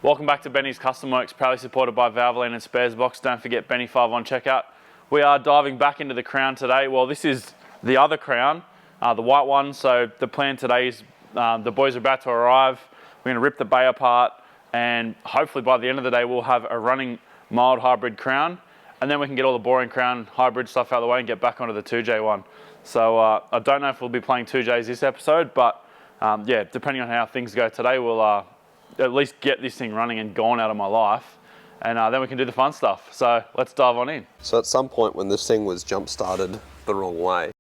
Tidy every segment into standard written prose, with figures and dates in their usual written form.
Welcome back to Benny's Custom Works, proudly supported by Valvoline and Sparesbox. Don't forget Benny 5 on checkout. We are diving back into the Crown today. Well, this is the other Crown, the white one. So the plan today is the boys are about to arrive. We're going to rip the bay apart, and hopefully by the end of the day we'll have a running mild hybrid Crown, and then we can get all the boring Crown hybrid stuff out of the way and get back onto the 2J one. So I don't know if we'll be playing 2Js this episode, but yeah, depending on how things go today, we'll at least get this thing running and gone out of my life, and then we can do the fun stuff. So let's dive on in. So at some point when this thing was jump started the wrong way,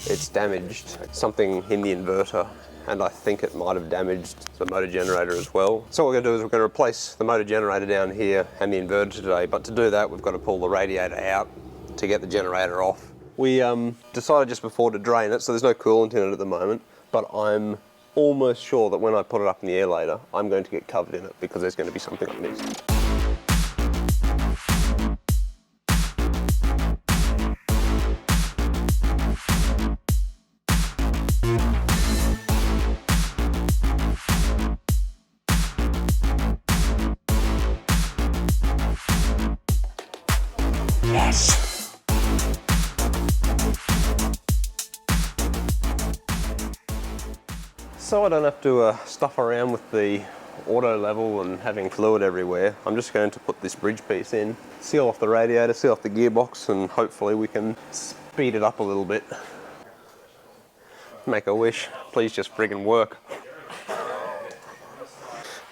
it's damaged something in the inverter, and I think it might have damaged the motor generator as well. So what we're going to do is we're going to replace the motor generator down here and the inverter today, but to do that we've got to pull the radiator out to get the generator off. We decided just before to drain it, so there's no coolant in it at the moment, but I'm almost sure that when I put it up in the air later, I'm going to get covered in it because there's going to be something I missed. Yes! So I don't have to stuff around with the auto level and having fluid everywhere. I'm just going to put this bridge piece in, seal off the radiator, seal off the gearbox, and hopefully we can speed it up a little bit. Make a wish, please just friggin' work.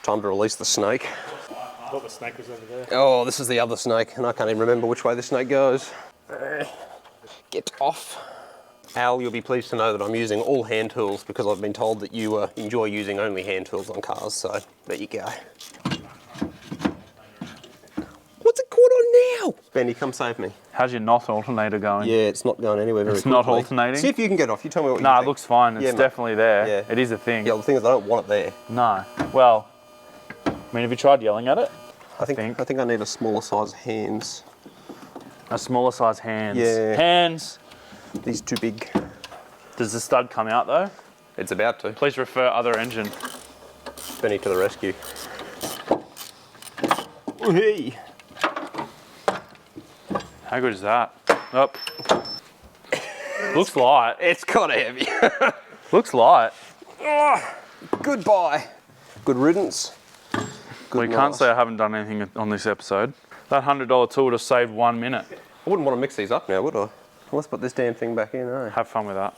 Time to release the snake. I thought the snake was over there. Oh, this is the other snake, and I can't even remember which way the snake goes. Get off. Al, you'll be pleased to know that I'm using all hand tools because I've been told that you enjoy using only hand tools on cars, so there you go. What's it caught on now? Benny, come save me. How's your not alternator going? Yeah, it's not going anywhere very It's quickly. not alternating? See if you can get off. You tell me what you No, think. it looks fine. It's Yeah, mate. definitely there. Yeah. It is a thing. Yeah, well, the thing is I don't want it there. No. Well, I mean, have you tried yelling at it? I think I need a smaller size hands. A smaller size hands. Yeah. Hands. These too big. Does the stud come out though? It's about to. Please refer other engine. Benny to the rescue. Hey. How good is that? Oh. Looks light. It's kind of heavy. Looks light. Goodbye. Good riddance. We can't say I haven't done anything on this episode. That $100 tool would have saved 1 minute. I wouldn't want to mix these up now, would I? Let's put this damn thing back in, eh? Have fun with that.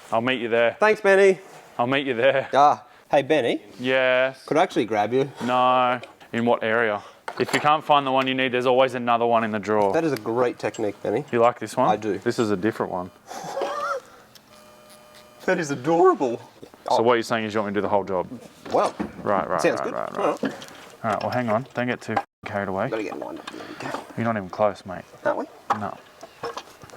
I'll meet you there. Thanks, Benny. I'll meet you there. Hey, Benny. Yes. Could I actually grab you? No. In what area? If you can't find the one you need, there's always another one in the drawer. That is a great technique, Benny. You like this one? I do. This is a different one. That is adorable. So what you're saying is you want me to do the whole job? Well, Right. sounds good. Right. All right, well, hang on. Don't get too carried away. Gotta get lined up. You're not even close, mate. Aren't we? No.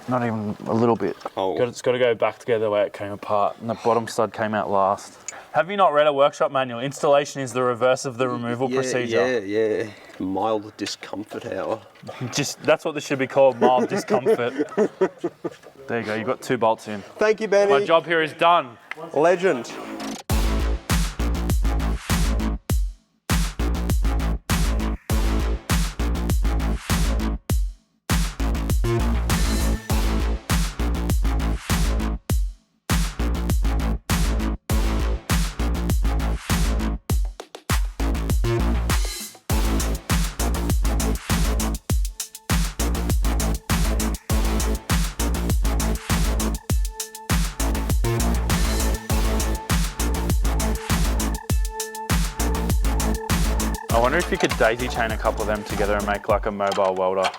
Not even a little bit. Oh. It's got to go back together the way it came apart, and the bottom stud came out last. Have you not read a workshop manual? Installation is the reverse of the removal procedure. Yeah. Mild discomfort hour. That's what this should be called, mild discomfort. There you go, you got 2 bolts in. Thank you, Benny. My job here is done. Legend. I wonder if you could daisy chain a couple of them together and make like a mobile welder.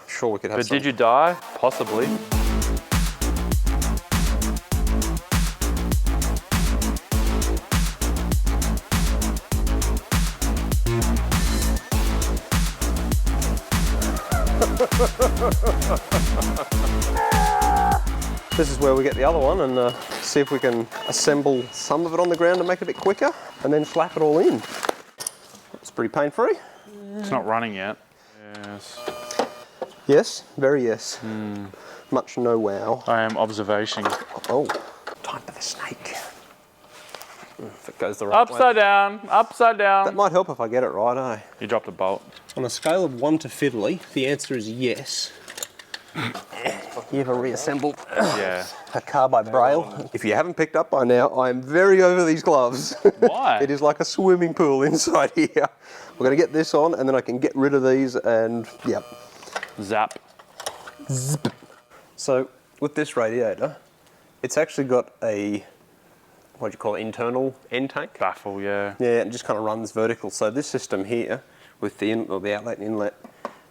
Sure, we could have But some. did you die? Possibly. This is where we get the other one and see if we can assemble some of it on the ground to make it a bit quicker and then slap it all in. It's pretty pain-free. It's not running yet. Yes. Yes, very yes. Much no wow. I am observation. Oh, time for the snake. For goes the right way. Upside down, upside down. That might help if I get it right, eh? You dropped a bolt. On a scale of 1 to fiddly, the answer is yes. You ever reassembled a car by Braille? If you haven't picked up by now, I'm very over these gloves. Why? It is like a swimming pool inside here. We're going to get this on and then I can get rid of these and, yep. Zap. Zip. So, with this radiator, it's actually got a, what do you call it, internal end tank? Baffle, yeah. Yeah, it just kind of runs vertical. So this system here, with the outlet and inlet,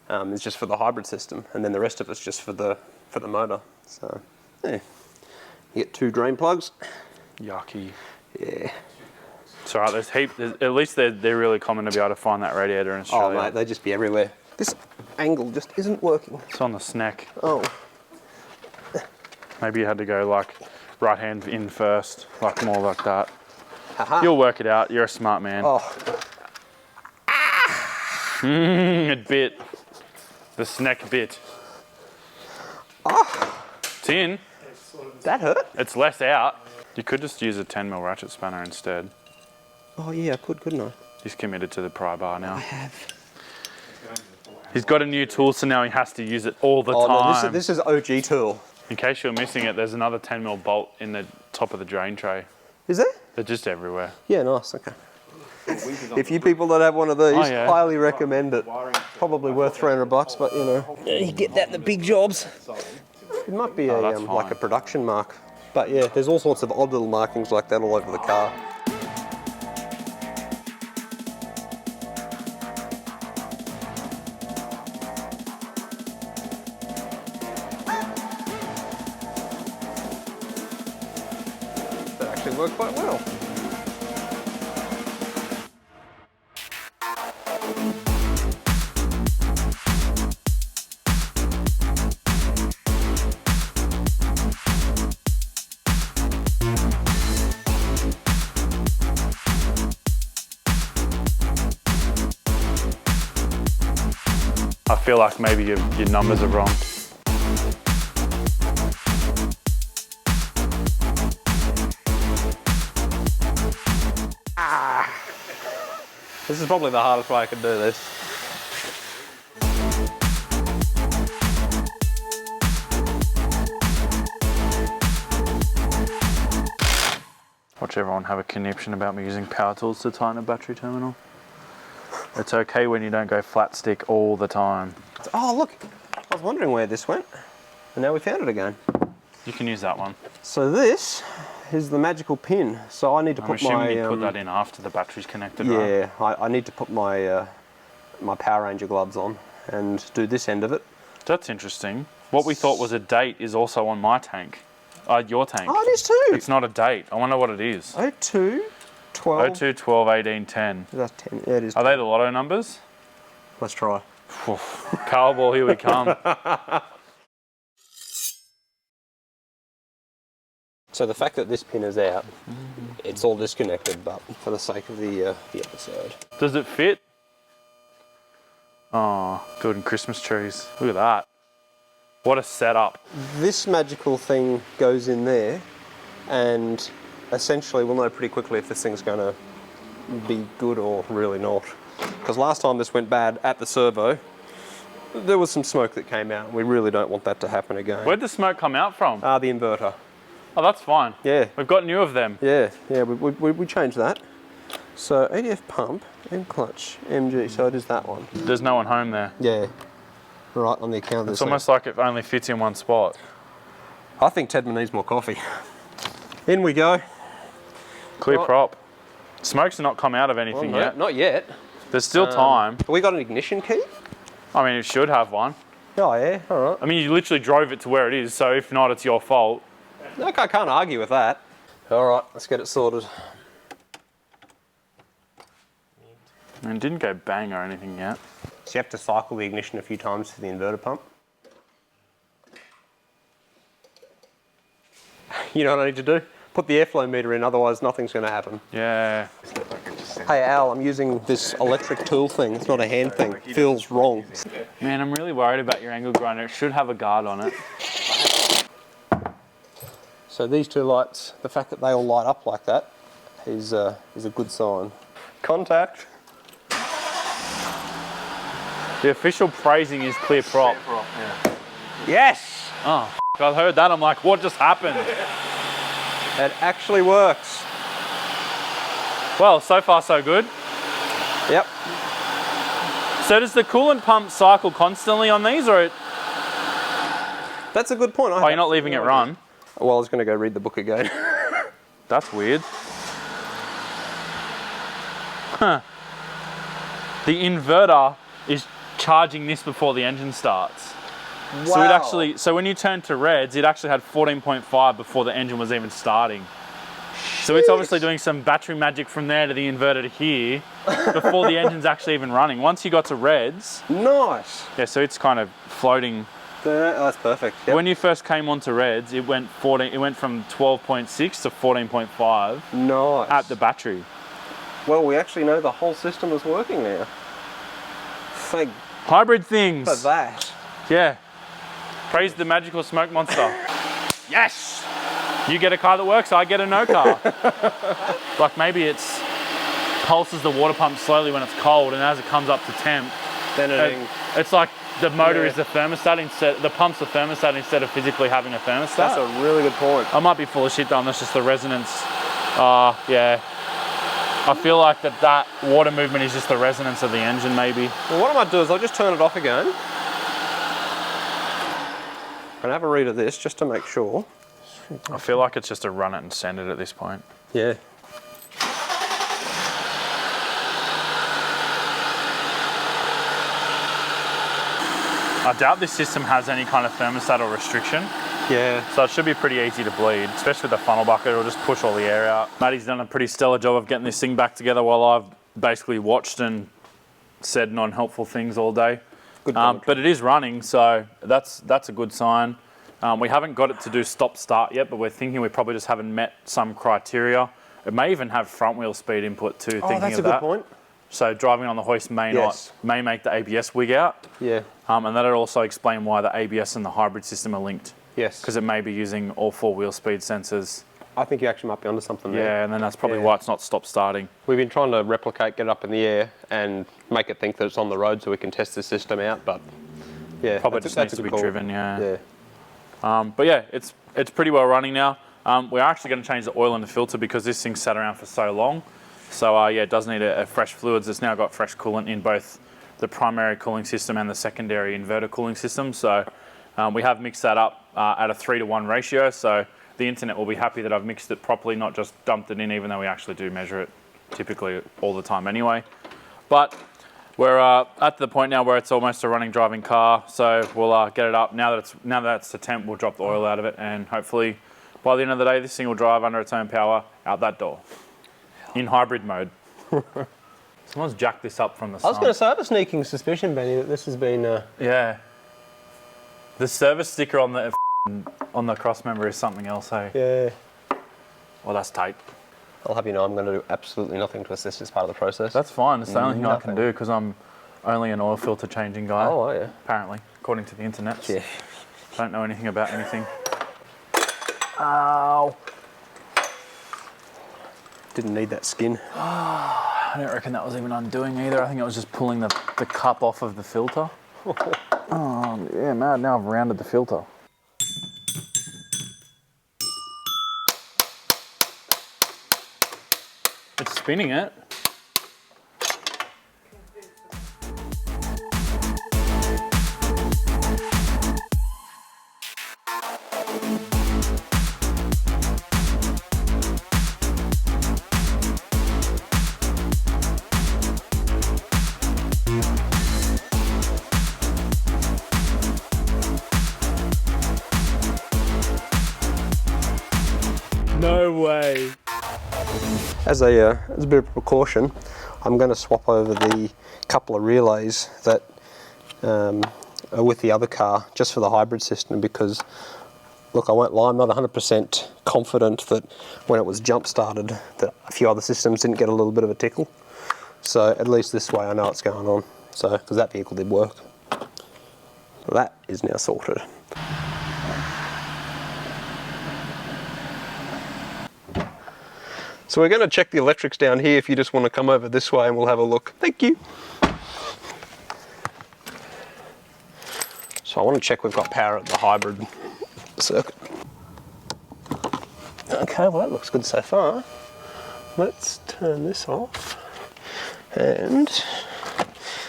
is just for the hybrid system, and then the rest of it's just for the motor. So, yeah, you get 2 drain plugs. Yucky. Yeah. It's alright. At least they're really common to be able to find that radiator in Australia. Oh mate, they just be everywhere. This angle just isn't working. It's on the snack. Oh. Maybe you had to go like right hand in first, like more like that. Aha. You'll work it out. You're a smart man. Oh. It bit. The snack bit. Oh. It's in. That hurt. It's less out. You could just use a 10mm ratchet spanner instead. Oh yeah, I could, couldn't I? He's committed to the pry bar now. I have. He's got a new tool, so now he has to use it all the No, time. this is OG tool. In case you're missing it, there's another 10mm bolt in the top of the drain tray. Is there? They're just everywhere. Yeah, nice, okay. If you people that have one of these, highly recommend it. Probably worth $300, but you know. You get that in the big jobs. It might be like a production mark. But yeah, there's all sorts of odd little markings like that all over the car. That actually worked quite well. I feel like maybe your numbers are wrong. This is probably the hardest way I could do this. Watch everyone have a conniption about me using power tools to tighten a battery terminal. It's okay when you don't go flat stick all the time. Oh look, I was wondering where this went, and now we found it again. You can use that one. So this is the magical pin. So I need to I'm put assuming my... you put that in after the battery's connected, right? Yeah, I need to put my my Power Ranger gloves on and do this end of it. That's interesting. What we thought was a date is also on my tank. Your tank. Oh, it is too. It's not a date. I wonder what it is. 02, 12. 02, 12, 18, 10. That's 10. Yeah, it is. Are they the lotto numbers? Let's try. Powerball, here we come. So the fact that this pin is out, it's all disconnected, but for the sake of the episode. Does it fit? Oh, building Christmas trees. Look at that. What a setup. This magical thing goes in there, and essentially we'll know pretty quickly if this thing's going to be good or really not. Because last time this went bad at the servo, there was some smoke that came out. We really don't want that to happen again. Where'd the smoke come out from? The inverter. Oh, that's fine. Yeah. We've got new of them. Yeah, we changed that. So ADF pump, M clutch, MG, so it is that one. There's no one home there. Yeah, right on the account of this. It's almost like it only fits in one spot. I think Tedman needs more coffee. In we go. Clear prop. Smoke's not come out of anything yet. Not yet. There's still time. We got an ignition key? I mean, it should have one. Oh yeah, all right. I mean, you literally drove it to where it is, so if not, it's your fault. Look, I can't argue with that. All right, let's get it sorted. I mean, it didn't go bang or anything yet. So you have to cycle the ignition a few times for the inverter pump. You know what I need to do? Put the airflow meter in, otherwise nothing's going to happen. Yeah. Hey Al, I'm using this electric tool thing. It's not a hand thing. It feels wrong. Man, I'm really worried about your angle grinder. It should have a guard on it. So these two lights, the fact that they all light up like that, is a good sign. Contact. The official phrasing is clear prop. Yeah. Yes! Oh, I heard that. I'm like, what just happened? It actually works. Well, so far so good. Yep. So does the coolant pump cycle constantly on these, or That's a good point. oh, you're not leaving it run? Well, I was going to go read the book again. That's weird. Huh. The inverter is charging this before the engine starts. Wow. So when you turn to reds, it actually had 14.5 before the engine was even starting. So it's obviously doing some battery magic from there to the inverter to here before the engine's actually even running. Once you got to reds, Nice. yeah, so it's kind of floating. Oh, that's perfect. Yep. When you first came onto reds, it went from 12.6 to 14.5 Nice. at the battery. Well, we actually know the whole system is working now. Thank Hybrid things. for that. Yeah. Praise the magical smoke monster. Yes! You get a car that works, I get a no car. Like maybe it's pulses the water pump slowly when it's cold, and as it comes up to temp, Then it's like the motor is the thermostat instead, the pump's the thermostat instead of physically having a thermostat. That's a really good point. I might be full of shit though, and that's just the resonance. Yeah. I feel like that water movement is just the resonance of the engine maybe. Well, what I might do is I'll just turn it off again and have a read of this just to make sure. I feel like it's just a run it and send it at this point. Yeah. I doubt this system has any kind of thermostat or restriction. Yeah. So it should be pretty easy to bleed, especially with the funnel bucket. It'll just push all the air out. Matty's done a pretty stellar job of getting this thing back together while I've basically watched and said non-helpful things all day. Good. But it is running, so that's a good sign. We haven't got it to do stop-start yet, but we're thinking we probably just haven't met some criteria. It may even have front wheel speed input too, Oh, thinking that's of a that. good point. So driving on the hoist may make the ABS wig out. Yeah. And that'll also explain why the ABS and the hybrid system are linked. Yes. Because it may be using all 4 wheel speed sensors. I think you actually might be onto something there. Yeah, and then that's probably why it's not stop starting. We've been trying to replicate, get it up in the air and make it think that it's on the road so we can test the system out, but yeah. Probably that's just a needs to good be call. driven, yeah. Yeah. But yeah, it's pretty well running now. We're actually going to change the oil in the filter because this thing's sat around for so long. So yeah, it does need a fresh fluids. It's now got fresh coolant in both the primary cooling system and the secondary inverter cooling system. So we have mixed that up at a 3-to-1 ratio. So the internet will be happy that I've mixed it properly, not just dumped it in, even though we actually do measure it typically all the time anyway. But we're at the point now where it's almost a running driving car. So we'll get it up. Now that it's to temp, we'll drop the oil out of it, and hopefully by the end of the day, this thing will drive under its own power out that door. In hybrid mode. Someone's jacked this up from the sun. I was going to say, I have a sneaking suspicion, Benny, that this has been... Yeah. The service sticker on the cross member is something else, hey? Yeah. Well, that's tape. I'll have you know I'm going to do absolutely nothing to assist this part of the process. That's fine. It's the only thing I can Nothing. do because I'm only an oil filter changing guy. Oh, are you? Apparently, according to the internet. Yeah. Don't know anything about anything. Ow. Didn't need that skin. I don't reckon that was even undoing either. I think it was just pulling the cup off of the filter. Oh, yeah, mad. Now I've rounded the filter. It's spinning it. No way. As a bit of precaution, I'm going to swap over the couple of relays that are with the other car just for the hybrid system, because look, I won't lie, I'm not 100% confident that when it was jump started that a few other systems didn't get a little bit of a tickle. So at least this way I know what's going on. So, because that vehicle did work. That is now sorted. So we're going to check the electrics down here if you just want to come over this way and we'll have a look. Thank you. So I want to check we've got power at the hybrid circuit. Okay, well that looks good so far. Let's turn this off. And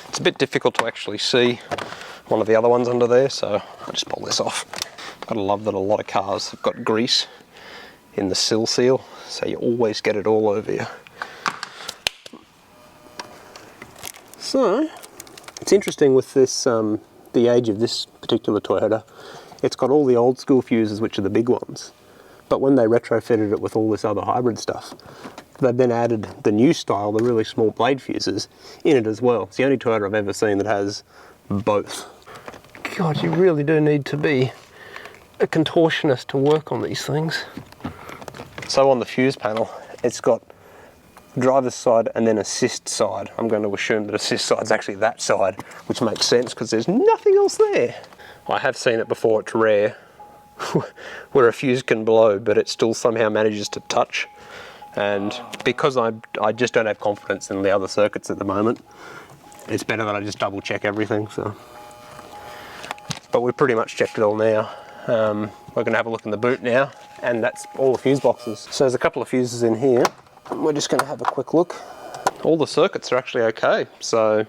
it's a bit difficult to actually see one of the other ones under there, so I'll just pull this off. Gotta love that a lot of cars have got grease in the sill seal, so you always get it all over you. So, it's interesting with this, the age of this particular Toyota, it's got all the old school fuses, which are the big ones, but when they retrofitted it with all this other hybrid stuff, they've then added the new style, the really small blade fuses, in it as well. It's the only Toyota I've ever seen that has both. God, you really do need to be a contortionist to work on these things. So on the fuse panel, it's got driver's side and then assist side. I'm going to assume that assist side's actually that side, which makes sense because there's nothing else there. I have seen it before, it's rare, where a fuse can blow, but it still somehow manages to touch. And because I just don't have confidence in the other circuits at the moment, it's better that I just double check everything. So, but we've pretty much checked it all now. We're going to have a look in the boot now, and that's all the fuse boxes. So there's a couple of fuses in here. We're just going to have a quick look. All the circuits are actually okay, so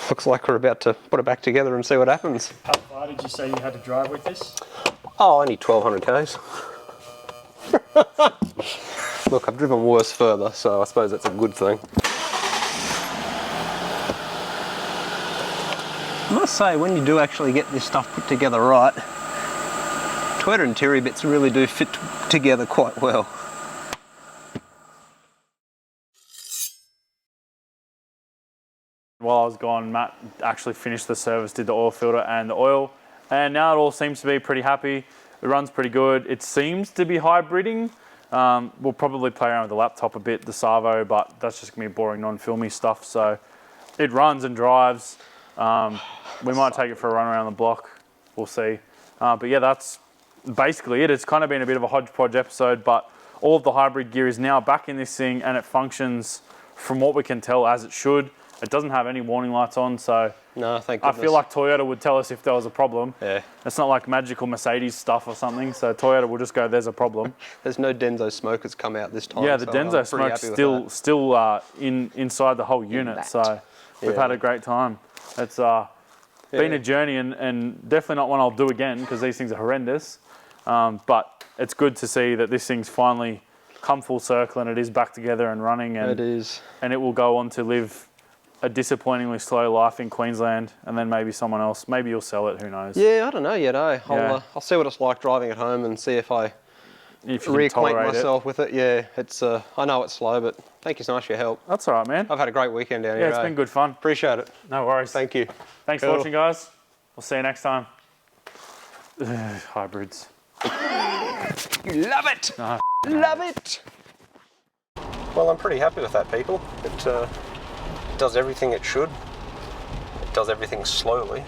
looks like we're about to put it back together and see what happens. How far did you say you had to drive with this? Oh, only 1200 k's. Look, I've driven worse further, so I suppose that's a good thing. I must say, when you do actually get this stuff put together right, Toyota interior bits really do fit together quite well. While I was gone, Matt actually finished the service, did the oil filter and the oil, and now it all seems to be pretty happy. It runs pretty good. It seems to be hybriding. We'll probably play around with the laptop a bit, the Savo, but that's just gonna be boring, non-filmy stuff. So it runs and drives. We might take it for a run around the block. We'll see. But yeah, that's basically it. It's kind of been a bit of a hodgepodge episode, but all of the hybrid gear is now back in this thing and it functions from what we can tell as it should. It doesn't have any warning lights on, so no, thank goodness. I feel like Toyota would tell us if there was a problem. Yeah. It's not like magical Mercedes stuff or something, so Toyota will just go, there's a problem. There's no Denso smoke that's come out this time. Yeah, the Denso smoke's still inside the whole unit, so we've had a great time. It's been a journey and definitely not one I'll do again because these things are horrendous, but it's good to see that this thing's finally come full circle and it is back together and running. And it is. And it will go on to live a disappointingly slow life in Queensland, and then maybe someone else, maybe you'll sell it, who knows. Yeah, I don't know yet, eh? I'll see what it's like driving at home and see if I reacquaint myself with it. Yeah, it's I know it's slow, but thank you so much for your help. That's all right, man. I've had a great weekend down here. Yeah, it's been good fun. Appreciate it. No worries. Thank you. Thanks for watching, guys. We'll see you next time. Hybrids. You love it! No, love it! Well, I'm pretty happy with that, people. It does everything it should. It does everything slowly,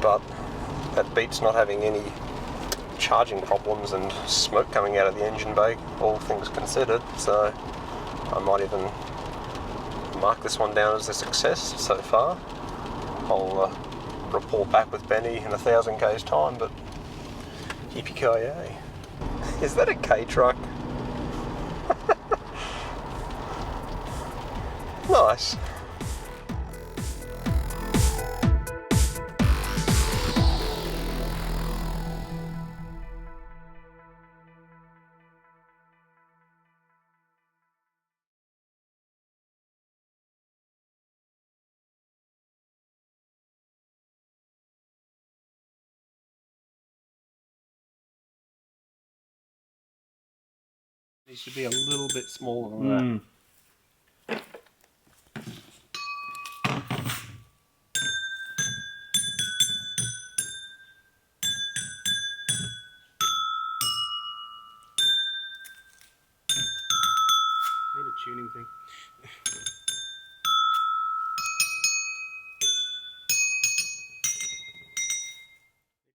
but that beats not having any charging problems and smoke coming out of the engine bay, all things considered. So I might even mark this one down as a success so far. I'll report back with Benny in 1,000 k's time, but yippee-ki-yay. Is that a K truck? Nice. These should be a little bit smaller than that. Need a tuning thing.